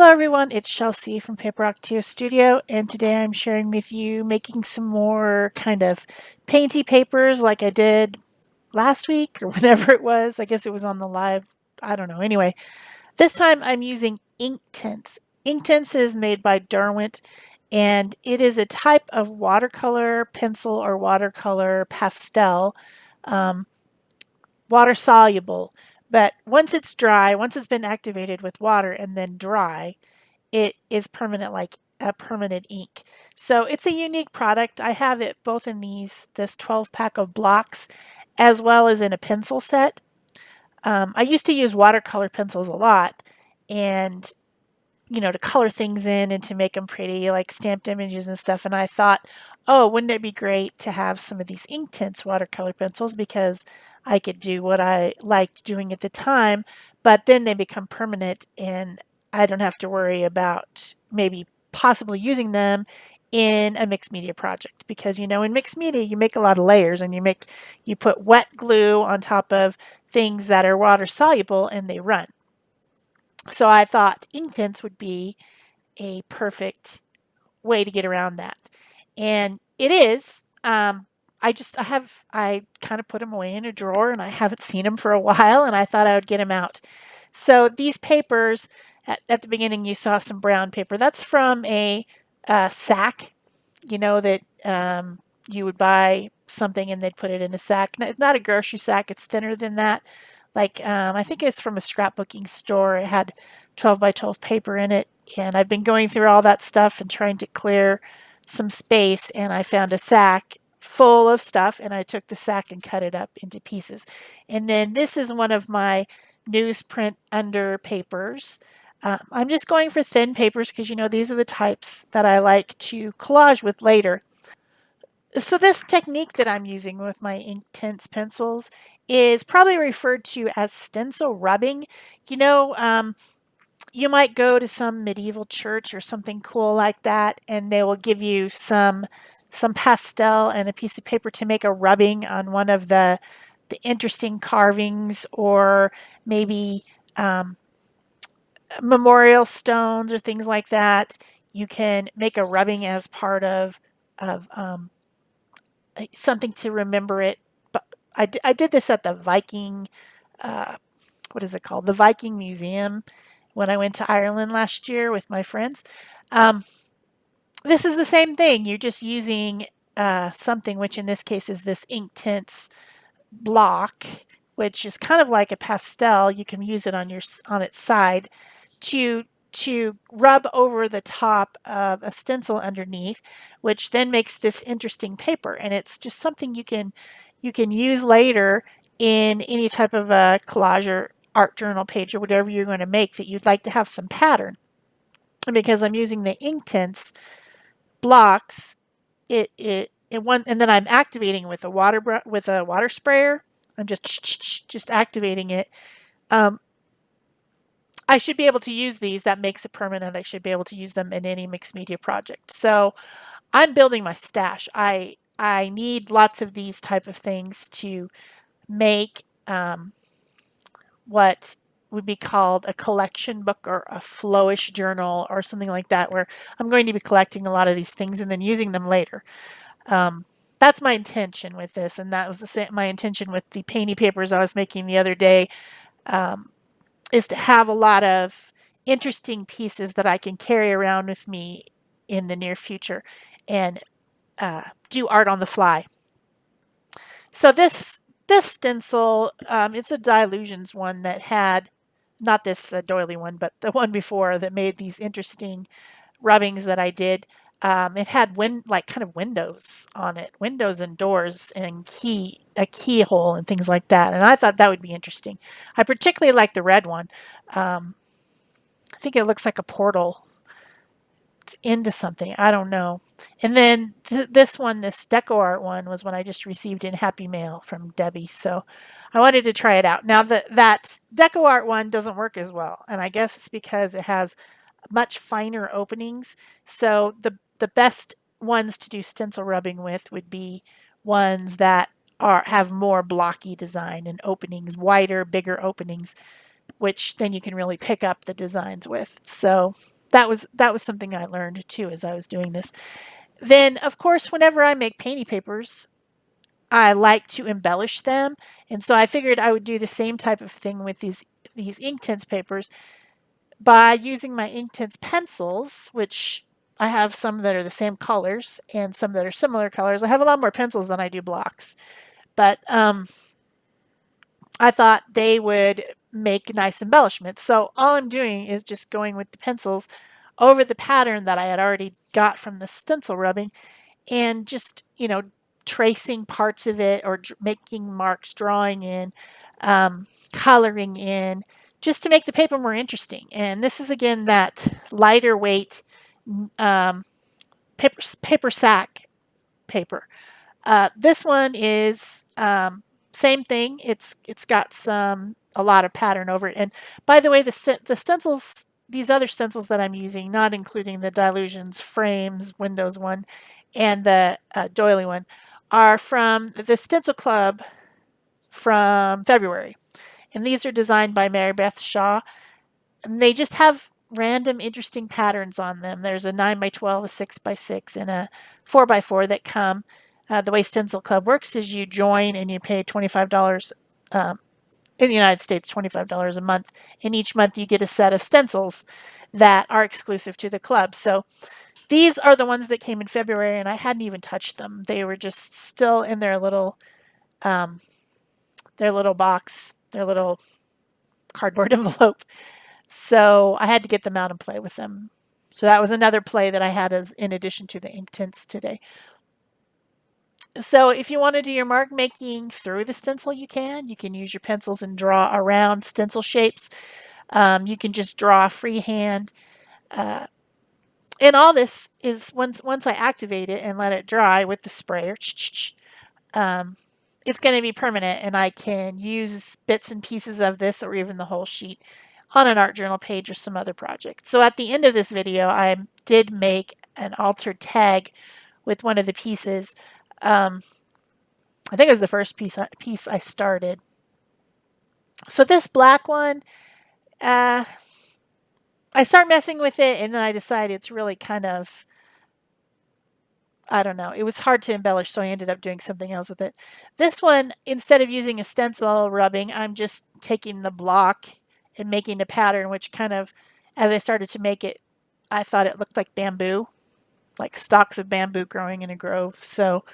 Hello everyone, it's Shel C from PaperOcotilloStudio, and today I'm sharing with you making some more kind of painty papers like I did last week or whenever it was. I guess it was on the live, I don't know. Anyway, this time I'm using Inktense. Inktense is made by Derwent, and it is a type of watercolor pencil or watercolor pastel, um, water soluble. But once it's dry, once it's been activated with water and then dry, it is permanent, like a permanent ink. So it's a unique product. I have it both in this 12 pack of blocks as well as in a pencil set. I used to use watercolor pencils a lot, and to color things in and to make them pretty, like stamped images and stuff. And I thought, oh, wouldn't it be great to have some of these Inktense watercolor pencils, because I could do what I liked doing at the time, but then they become permanent and I don't have to worry about maybe possibly using them in a mixed media project. Because in mixed media you make a lot of layers, and you put wet glue on top of things that are water soluble and they run. So I thought Inktense would be a perfect way to get around that. And it is. I kind of put them away in a drawer, and I haven't seen them for a while, and I thought I would get them out. So these papers, at the beginning you saw some brown paper. That's from a sack, that you would buy something and they'd put it in a sack. It's not a grocery sack, it's thinner than that. Like, I think it's from a scrapbooking store. It had 12 by 12 paper in it. And I've been going through all that stuff and trying to clear some space. And I found a sack full of stuff, and I took the sack and cut it up into pieces. And then this is one of my newsprint under papers. I'm just going for thin papers because these are the types that I like to collage with later. So this technique that I'm using with my Inktense pencils is probably referred to as stencil rubbing. You know, um, you might go to some medieval church or something cool like that, and they will give you some pastel and a piece of paper to make a rubbing on one of the interesting carvings, or maybe um, memorial stones or things like that. You can make a rubbing as part of something to remember it. But I did this at the Viking, uh, what is it called? The Viking Museum when I went to Ireland last year with my friends. Um, this is the same thing. You're just using something, which in this case is this Inktense block, which is kind of like a pastel. You can use it on its side to rub over the top of a stencil underneath, which then makes this interesting paper. And it's just something you can use later in any type of a collage or art journal page or whatever you're going to make that you'd like to have some pattern. And because I'm using the Inktense blocks, it one, and then I'm activating with a with a water sprayer. I'm just activating it. Um, I should be able to use these. That makes it permanent. I should be able to use them in any mixed media project. So I'm building my stash. I need lots of these type of things to make what would be called a collection book or a flowish journal or something like that, where I'm going to be collecting a lot of these things and then using them later. Um, that's my intention with this, and that was my intention with the painty papers I was making the other day. Um, is to have a lot of interesting pieces that I can carry around with me in the near future and do art on the fly. So this stencil, it's a Dilutions one that had, not this doily one, but the one before that made these interesting rubbings that I did. It had like kind of windows on it, windows and doors and a keyhole and things like that. And I thought that would be interesting. I particularly like the red one. Um, I think it looks like a portal into something. I don't know. And then this one, this deco art one, was one I just received in Happy Mail from Debbie. So I wanted to try it out. Now that deco art one doesn't work as well, and I guess it's because it has much finer openings. So the best ones to do stencil rubbing with would be ones that have more blocky design and openings, wider, bigger openings, which then you can really pick up the designs with. So that was something I learned too as I was doing this. Then, of course, whenever I make painty papers, I like to embellish them, and so I figured I would do the same type of thing with these Inktense papers by using my Inktense pencils, which I have some that are the same colors and some that are similar colors. I have a lot more pencils than I do blocks, but I thought they would make nice embellishments. So all I'm doing is just going with the pencils over the pattern that I had already got from the stencil rubbing and just, tracing parts of it or making marks, drawing in, coloring in, just to make the paper more interesting. And this is again that lighter weight um, paper sack paper. This one is same thing. It's got a lot of pattern over it. And by the way, the stencils, these other stencils that I'm using, not including the Dilutions Frames Windows one and the doily one, are from the Stencil Club from February. And these are designed by Mary Beth Shaw. And they just have random interesting patterns on them. There's a 9 by 12, a 6 by 6, and a 4 by 4 that come. The way Stencil Club works is you join and you pay $25 in the United States, $25 a month, and each month you get a set of stencils that are exclusive to the club. So these are the ones that came in February, and I hadn't even touched them. They were just still in um, their little box, their little cardboard envelope. So I had to get them out and play with them. So that was another play that I had as in addition to the Inktense today. So if you want to do your mark making through the stencil, you can. You can use your pencils and draw around stencil shapes. You can just draw freehand. Uh, and all this is once I activate it and let it dry with the sprayer, um, it's going to be permanent, and I can use bits and pieces of this or even the whole sheet on an art journal page or some other project. So at the end of this video, I did make an altered tag with one of the pieces. I think it was the first piece I started. So this black one, I start messing with it, and then I decide it's really kind of, I don't know. It was hard to embellish, so I ended up doing something else with it. This one, instead of using a stencil rubbing, I'm just taking the block and making a pattern, which kind of, as I started to make it, I thought it looked like bamboo, like stalks of bamboo growing in a grove. So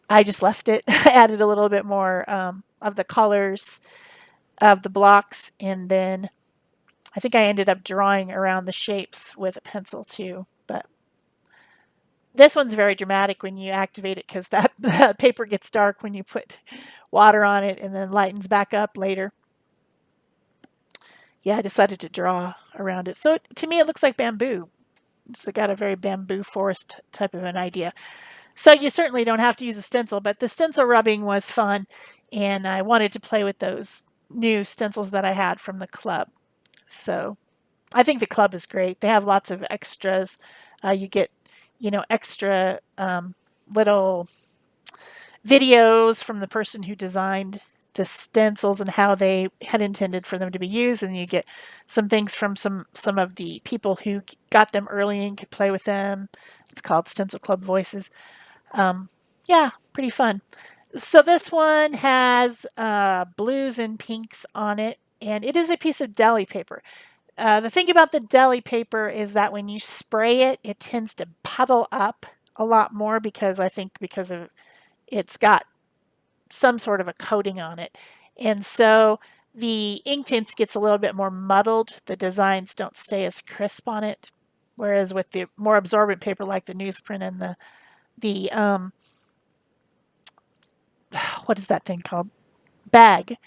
I just left it. I added a little bit more of the colors of the blocks, and then I think I ended up drawing around the shapes with a pencil too. But this one's very dramatic when you activate it because that paper gets dark when you put water on it and then lightens back up later. Yeah, I decided to draw around it. So to me, it looks like bamboo. It's got a very bamboo forest type of an idea. So you certainly don't have to use a stencil, but the stencil rubbing was fun, and I wanted to play with those new stencils that I had from the club. So I think the club is great. They have lots of extras. You get, extra little videos from the person who designed the stencils and how they had intended for them to be used, and you get some things from some of the people who got them early and could play with them. It's called Stencil Club Voices. Yeah, pretty fun. So this one has blues and pinks on it, and it is a piece of deli paper. The thing about the deli paper is that when you spray it, it tends to puddle up a lot more because I think because of it's got some sort of a coating on it. And so the Inktense gets a little bit more muddled. The designs don't stay as crisp on it. Whereas with the more absorbent paper like the newsprint and the what is that thing called? Bag.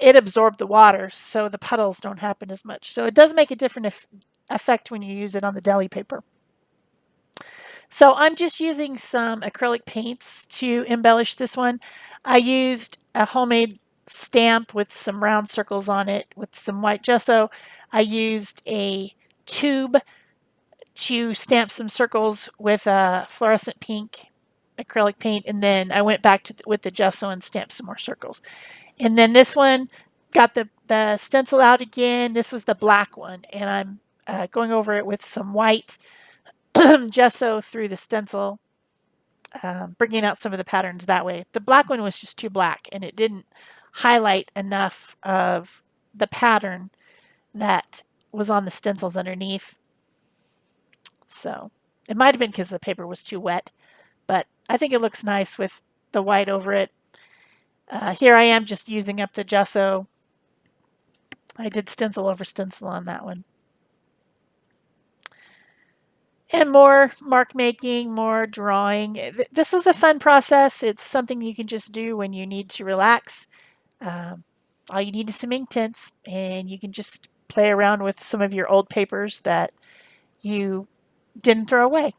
It absorbed the water, so the puddles don't happen as much. So it does make a different effect when you use it on the deli paper. So I'm just using some acrylic paints to embellish this one. I used a homemade stamp with some round circles on it with some white gesso. I used a tube to stamp some circles with a fluorescent pink acrylic paint, and then I went back with the gesso and stamped some more circles. And then this one got the stencil out again. This was the black one, and going over it with some white gesso through the stencil, bringing out some of the patterns that way. The black one was just too black, and it didn't highlight enough of the pattern that was on the stencils underneath. So it might have been because the paper was too wet, but I think it looks nice with the white over it. Here I am just using up the gesso. I did stencil over stencil on that one. And more mark making, more drawing. This was a fun process. It's something you can just do when you need to relax. Um, all you need is some Inktense, and you can just play around with some of your old papers that you didn't throw away.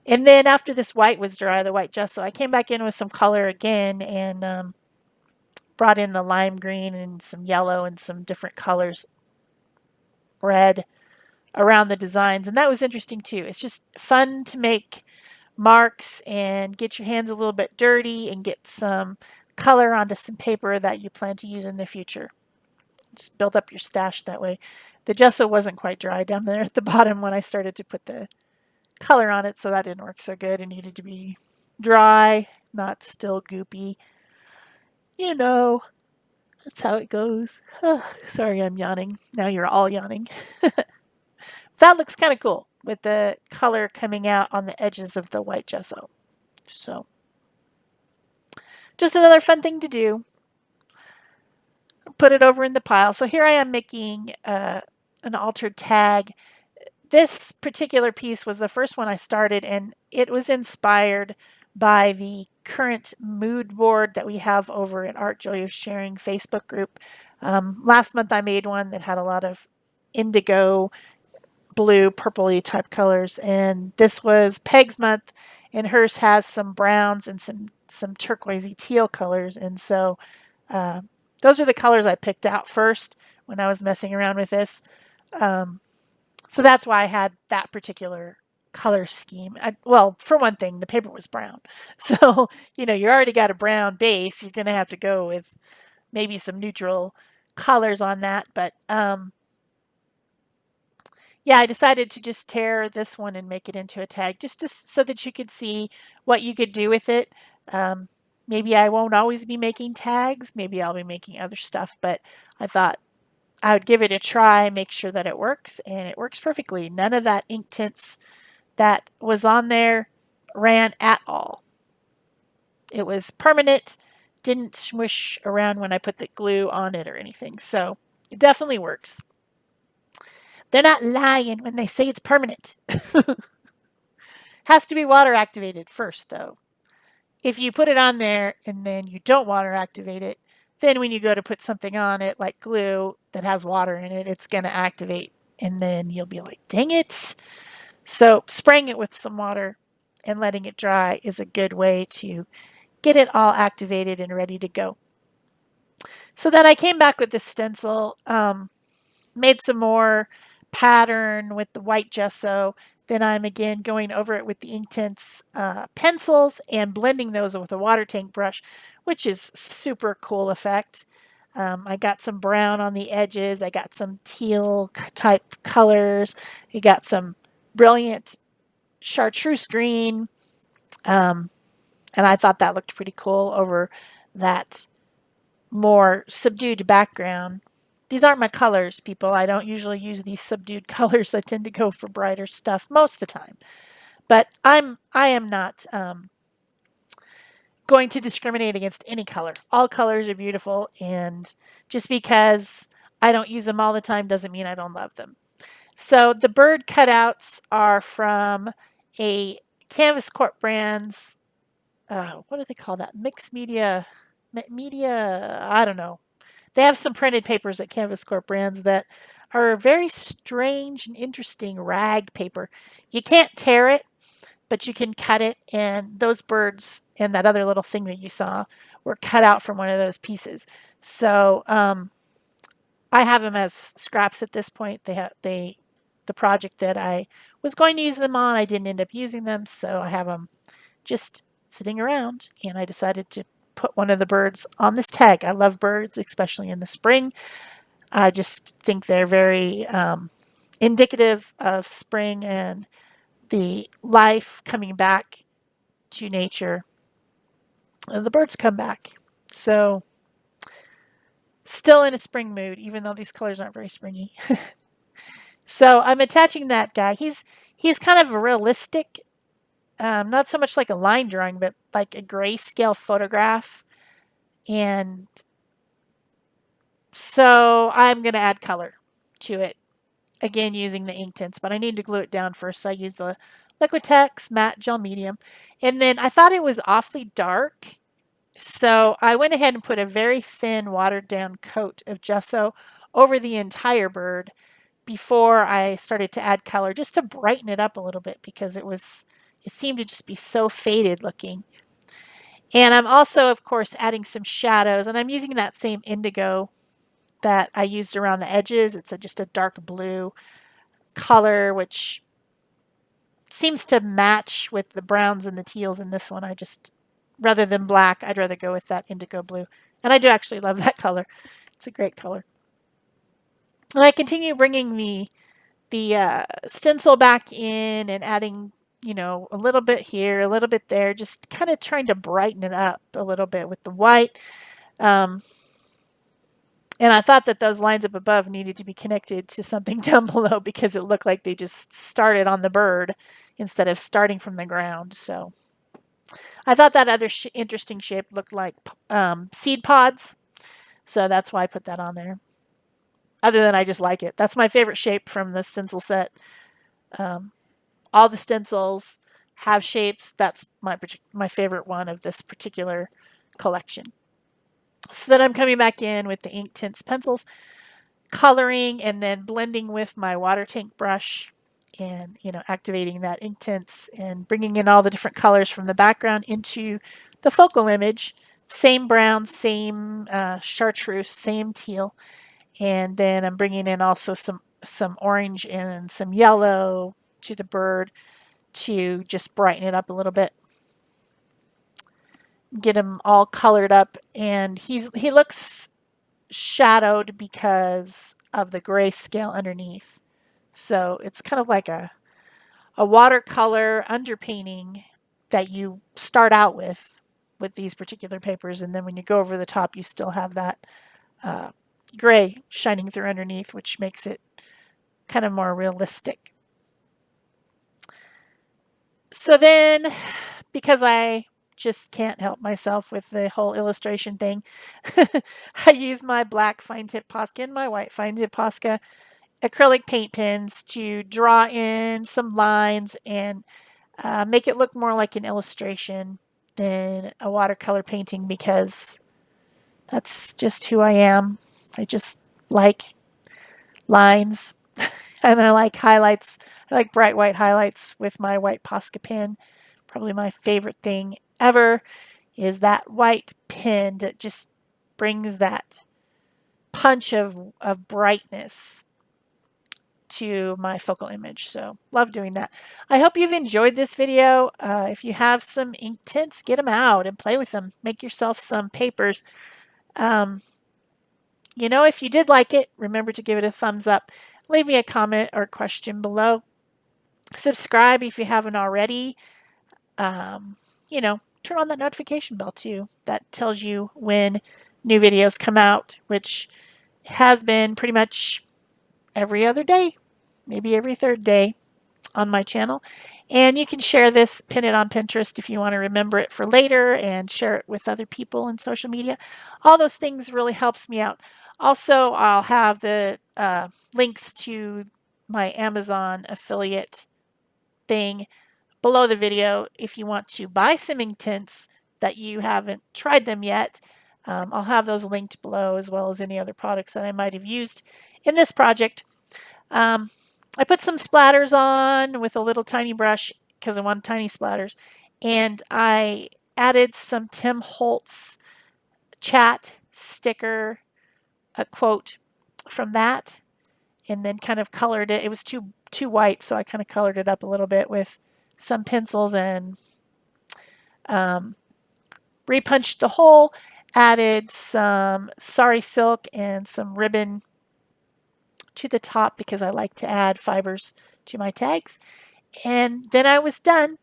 And then after this white was dry, the white gesso, I came back in with some color again and brought in the lime green and some yellow and some different colors, red, around the designs. And that was interesting too. It's just fun to make marks and get your hands a little bit dirty and get some color onto some paper that you plan to use in the future. Just build up your stash that way. The gesso wasn't quite dry down there at the bottom when I started to put the color on it, so that didn't work so good. It needed to be dry, not still goopy. You know, that's how it goes. Sorry, I'm yawning. Now you're all yawning. That looks kind of cool with the color coming out on the edges of the white gesso. So, just another fun thing to do. Put it over in the pile. So here I am making an altered tag. This particular piece was the first one I started, and it was inspired by the current mood board that we have over at Art Joy of Sharing Facebook group. Last month I made one that had a lot of indigo, blue, purpley type colors, and this was Peg's month, and hers has some browns and some turquoisey teal colors, and so those are the colors I picked out first when I was messing around with this. So that's why I had that particular color scheme. Well, for one thing, the paper was brown. So, you already got a brown base. You're going to have to go with maybe some neutral colors on that. But yeah, I decided to just tear this one and make it into a tag just so that you could see what you could do with it. Maybe I won't always be making tags. Maybe I'll be making other stuff. But I thought I would give it a try, make sure that it works, and it works perfectly. None of that Inktense that was on there ran at all. It was permanent, didn't swish around when I put the glue on it or anything. So it definitely works. They're not lying when they say it's permanent. Has to be water activated first, though. If you put it on there and then you don't water activate it, then when you go to put something on it like glue that has water in it, it's going to activate. And then you'll be like, dang it. So spraying it with some water and letting it dry is a good way to get it all activated and ready to go. So then I came back with this stencil, made some more pattern with the white gesso. Then I'm again going over it with the Inktense pencils and blending those with a water tank brush, which is super cool effect. I got some brown on the edges. I got some teal type colors. I got some brilliant chartreuse green. And I thought that looked pretty cool over that more subdued background. These aren't my colors, people. I don't usually use these subdued colors. I tend to go for brighter stuff most of the time. But I am not going to discriminate against any color. All colors are beautiful, and just because I don't use them all the time doesn't mean I don't love them. So the bird cutouts are from a Canvas Corp Brands, what do they call that? Mixed media, I don't know. They have some printed papers at Canvas Corp Brands that are very strange and interesting rag paper. You can't tear it, but you can cut it, and those birds and that other little thing that you saw were cut out from one of those pieces. So I have them as scraps at this point. The project that I was going to use them on, I didn't end up using them, so I have them just sitting around, and I decided to put one of the birds on this tag. I love birds, especially in the spring. I just think they're very indicative of spring and the life coming back to nature. And the birds come back. So, still in a spring mood, even though these colors aren't very springy. So, I'm attaching that guy. He's kind of a realistic, not so much like a line drawing, but like a grayscale photograph. And so, I'm going to add color to it. Again, using the Inktense, but I need to glue it down first. So I use the Liquitex Matte Gel Medium. And then I thought it was awfully dark. So I went ahead and put a very thin watered down coat of gesso over the entire bird before I started to add color, just to brighten it up a little bit, because it seemed to just be so faded looking. And I'm also, of course, adding some shadows, and I'm using that same indigo that I used around the edges. It's just a dark blue color, which seems to match with the browns and the teals in this one. Rather than black, I'd rather go with that indigo blue. And I do actually love that color. It's a great color. And I continue bringing the stencil back in and adding, a little bit here, a little bit there, just kind of trying to brighten it up a little bit with the white. Um, and I thought that those lines up above needed to be connected to something down below, because it looked like they just started on the bird instead of starting from the ground. So I thought that other interesting shape looked like seed pods. So that's why I put that on there. Other than I just like it. That's my favorite shape from the stencil set. Um, all the stencils have shapes. That's my favorite one of this particular collection. So then I'm coming back in with the Inktense pencils, coloring, and then blending with my water tank brush, and activating that Inktense and bringing in all the different colors from the background into the focal image. Same brown, same chartreuse, same teal. And then I'm bringing in also some orange and some yellow to the bird to just brighten it up a little bit, get him all colored up. And he looks shadowed because of the grayscale underneath. So it's kind of like a watercolor underpainting that you start out with these particular papers, and then when you go over the top, you still have that gray shining through underneath, which makes it kind of more realistic. So then, because I just can't help myself with the whole illustration thing, I use my black fine tip Posca and my white fine tip Posca acrylic paint pens to draw in some lines and make it look more like an illustration than a watercolor painting, because that's just who I am. I just like lines and I like highlights. I like bright white highlights with my white Posca pen. Probably my favorite thing ever is that white pen that just brings that punch of brightness to my focal image. So love doing that. I hope you've enjoyed this video. If you have some Inktense, get them out and play with them. Make yourself some papers. Um, if you did like it, remember to give it a thumbs up. Leave me a comment or question below. Subscribe if you haven't already. Turn on that notification bell too. That tells you when new videos come out, which has been pretty much every other day, maybe every third day on my channel. And you can share this, pin it on Pinterest if you want to remember it for later, and share it with other people in social media. All those things really helps me out. Also, I'll have the links to my Amazon affiliate thing below the video if you want to buy some Inktense that you haven't tried them yet. I'll have those linked below, as well as any other products that I might have used in this project. I put some splatters on with a little tiny brush because I want tiny splatters. And I added some Tim Holtz chat sticker, a quote from that, and then kind of colored it. It was too white, so I kind of colored it up a little bit with some pencils and repunched the hole, added some sari silk and some ribbon to the top because I like to add fibers to my tags. And then I was done.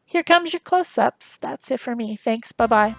Here comes your close-ups. That's it for me. Thanks. Bye-bye.